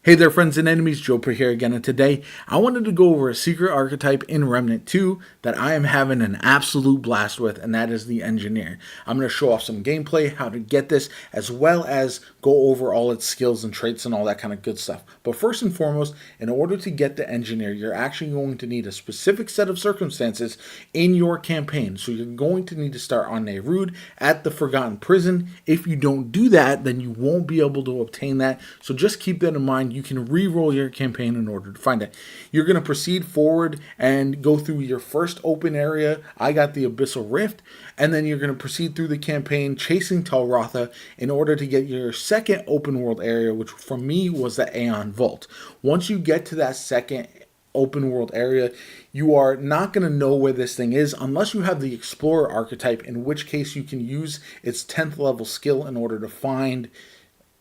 Hey there friends and enemies, JoPa here again, and today I wanted to go over a secret archetype in Remnant 2 that I am having an absolute blast with, and that is the Engineer. I'm going to show off some gameplay, how to get this, as well as go over all its skills and traits and all that kind of good stuff. But first and foremost, in order to get the Engineer, you're actually going to need a specific set of circumstances in your campaign. So you're going to need to start on Nehrud at the Forgotten Prison. If you don't do that, then you won't be able to obtain that. So just keep that in mind. You can re-roll your campaign in order to find it. You're going to proceed forward and go through your first open area. I got the Abyssal Rift. And then you're going to proceed through the campaign chasing Telratha in order to get your second open world area, which for me was the Aeon Vault. Once you get to that second open world area, you are not going to know where this thing is unless you have the Explorer archetype, in which case you can use its 10th level skill in order to find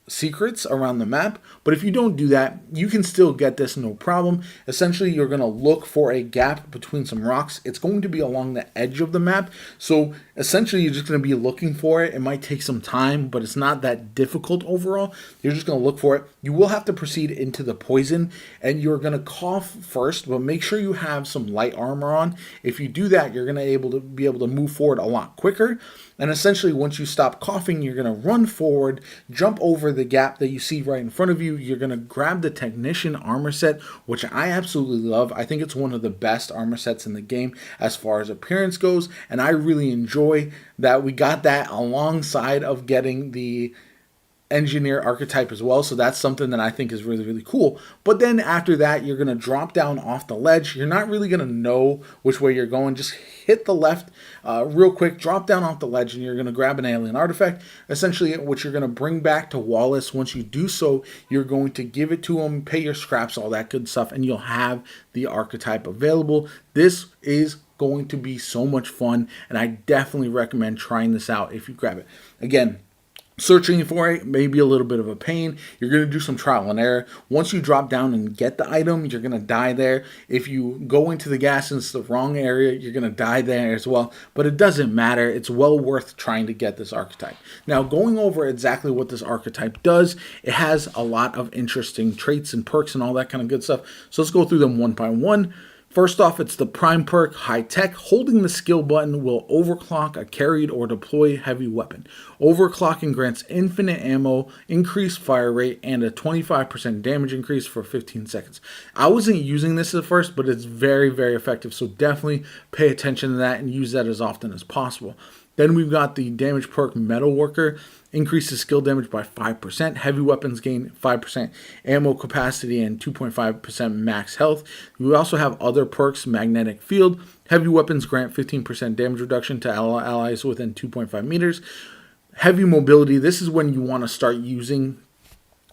secrets around the map. But if you don't do that, you can still get this no problem. Essentially, you're going to look for a gap between some rocks. It's going to be along the edge of the map, so essentially you're just going to be looking for it. It might take some time, but it's not that difficult overall. You're just going to look for it. You will have to proceed into the poison, and you're going to cough first, but make sure you have some light armor on. If you do that, you're going to be able to move forward a lot quicker. And essentially, once you stop coughing, you're going to run forward, jump over the gap that you see right in front of you. You're going to grab the Technician armor set, which I absolutely love. I think it's one of the best armor sets in the game as far as appearance goes, and I really enjoy that we got that alongside of getting the Engineer archetype as well. So that's something that I think is really, really cool. But then after that, you're going to drop down off the ledge. You're not really going to know which way you're going. Just hit the left real quick, drop down off the ledge, and you're going to grab an alien artifact, essentially, which you're going to bring back to Wallace. Once you do so, you're going to give it to him, pay your scraps, all that good stuff, and you'll have the archetype available. This is going to be so much fun, and I definitely recommend trying this out if you grab it. Again, searching for it may be a little bit of a pain. You're going to do some trial and error. Once you drop down and get the item, you're going to die there. If you go into the gas and it's the wrong area, you're going to die there as well. But it doesn't matter. It's well worth trying to get this archetype. Now, going over exactly what this archetype does, it has a lot of interesting traits and perks and all that kind of good stuff. So let's go through them one by one. First off, it's the Prime perk, High Tech. Holding the skill button will overclock a carried or deploy heavy weapon. Overclocking grants infinite ammo, increased fire rate, and a 25% damage increase for 15 seconds. I wasn't using this at first, but it's very, very effective, so definitely pay attention to that and use that as often as possible. Then we've got the damage perk Metal Worker. Increases skill damage by 5%. Heavy weapons gain 5% ammo capacity and 2.5% max health. We also have other perks, Magnetic Field. Heavy weapons grant 15% damage reduction to allies within 2.5 meters. Heavy mobility. This is when you want to start using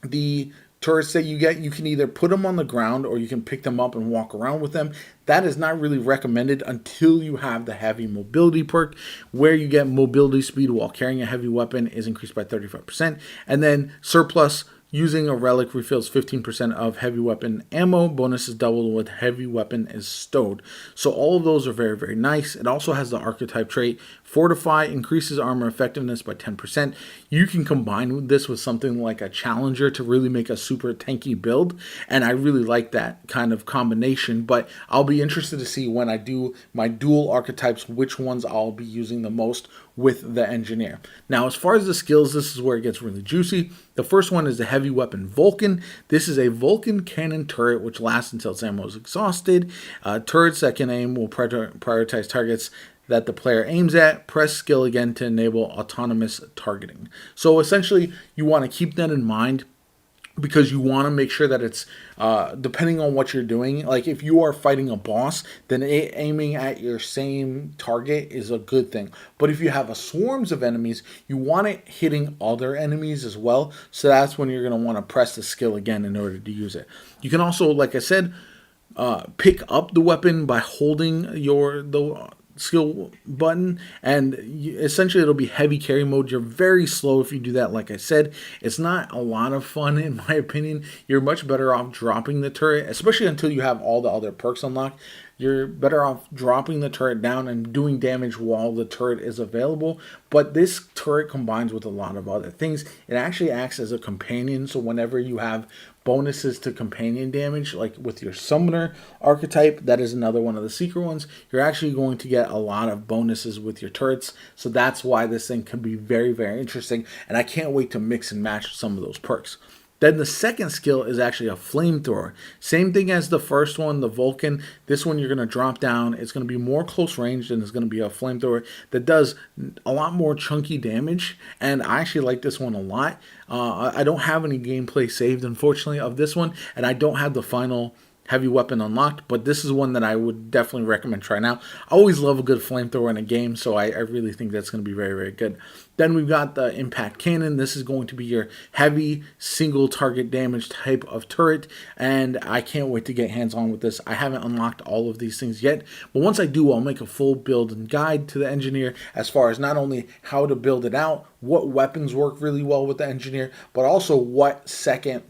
the turrets that you get. You can either put them on the ground or you can pick them up and walk around with them. That is not really recommended until you have the heavy mobility perk, where you get mobility speed while carrying a heavy weapon is increased by 35%. And then surplus, using a relic refills 15% of heavy weapon ammo. Bonus is doubled with heavy weapon is stowed. So all of those are very, very nice. It also has the archetype trait Fortify, increases armor effectiveness by 10%. You can combine this with something like a Challenger to really make a super tanky build, and I really like that kind of combination. But I'll be interested to see when I do my dual archetypes which ones I'll be using the most with the Engineer. Now, as far as the skills, this is where it gets really juicy. The first one is the heavy weapon Vulcan. This is a Vulcan cannon turret which lasts until its ammo is exhausted. Turrets that can aim will prioritize targets that the player aims at. Press skill again to enable autonomous targeting. So essentially, you want to keep that in mind, because you want to make sure that it's, depending on what you're doing, like if you are fighting a boss, then aiming at your same target is a good thing. But if you have a swarms of enemies, you want it hitting other enemies as well. So that's when you're going to want to press the skill again in order to use it. You can also, like I said, pick up the weapon by holding the skill button, and essentially it'll be heavy carry mode. You're very slow if you do that. Like I said, it's not a lot of fun in my opinion. You're much better off dropping the turret, especially until you have all the other perks unlocked. you're better off dropping the turret down and doing damage while the turret is available. But this turret combines with a lot of other things. It actually acts as a companion, so whenever you have bonuses to companion damage, like with your summoner archetype, that is another one of the secret ones, you're actually going to get a lot of bonuses with your turrets. So that's why this thing can be very, very interesting, and I can't wait to mix and match some of those perks. Then the second skill is actually a flamethrower. Same thing as the first one, the Vulcan. This one you're going to drop down. It's going to be more close range, and it's going to be a flamethrower that does a lot more chunky damage. And I actually like this one a lot. I don't have any gameplay saved, unfortunately, of this one, and I don't have the final heavy weapon unlocked, but this is one that I would definitely recommend trying out. I always love a good flamethrower in a game, so I really think that's going to be very, very good. Then we've got the impact cannon. This is going to be your heavy single target damage type of turret, and I can't wait to get hands on with this. I haven't unlocked all of these things yet, but once I do, I'll make a full build and guide to the engineer as far as not only how to build it out, what weapons work really well with the engineer, but also what second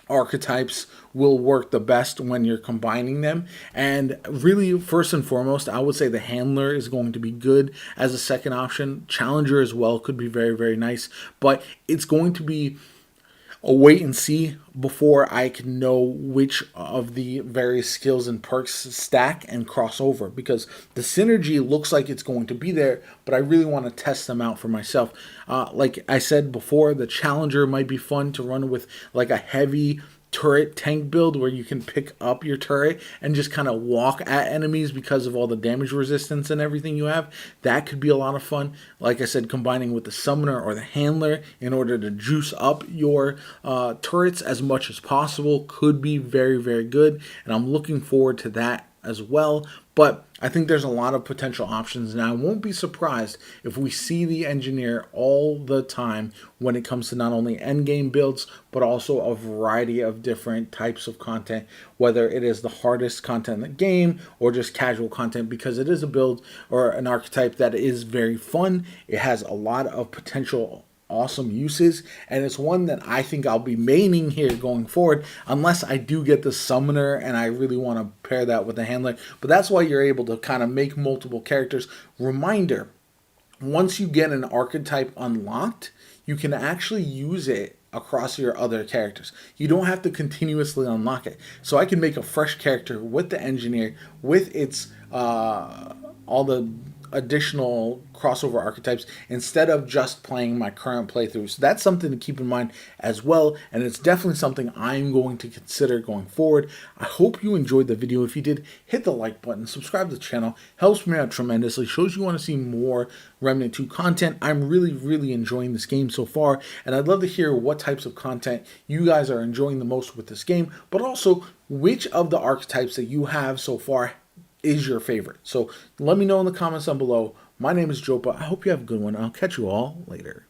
archetypes will work the best when you're combining them. And really, first and foremost, I would say the handler is going to be good as a second option. Challenger as well could be very, very nice, but it's going to be a wait and see before I can know which of the various skills and perks stack and cross over, because the synergy looks like it's going to be there, but I really want to test them out for myself. Like I said before, the Challenger might be fun to run with, like a heavy turret tank build where you can pick up your turret and just kind of walk at enemies because of all the damage resistance and everything you have. That could be a lot of fun. Like I said, combining with the summoner or the handler in order to juice up your turrets as much as possible could be very, very good, and I'm looking forward to that as well. But I think there's a lot of potential options, and I won't be surprised if we see the engineer all the time when it comes to not only endgame builds, but also a variety of different types of content, whether it is the hardest content in the game or just casual content, because it is a build or an archetype that is very fun. It has a lot of potential awesome uses, and it's one that I think I'll be maining here going forward, unless I do get the summoner and I really want to pair that with the handler. But that's why you're able to kind of make multiple characters. Reminder, once you get an archetype unlocked, you can actually use it across your other characters. You don't have to continuously unlock it. So I can make a fresh character with the engineer, with its all the additional crossover archetypes, instead of just playing my current playthrough. So that's something to keep in mind as well, and it's definitely something I'm going to consider going forward. I hope you enjoyed the video. If you did, hit the like button, subscribe to the channel, helps me out tremendously, shows you want to see more Remnant 2 content. I'm really enjoying this game so far, and I'd love to hear what types of content you guys are enjoying the most with this game, but also which of the archetypes that you have so far is your favorite. So let me know in the comments down below. My name is JoPa. I hope you have a good one. I'll catch you all later.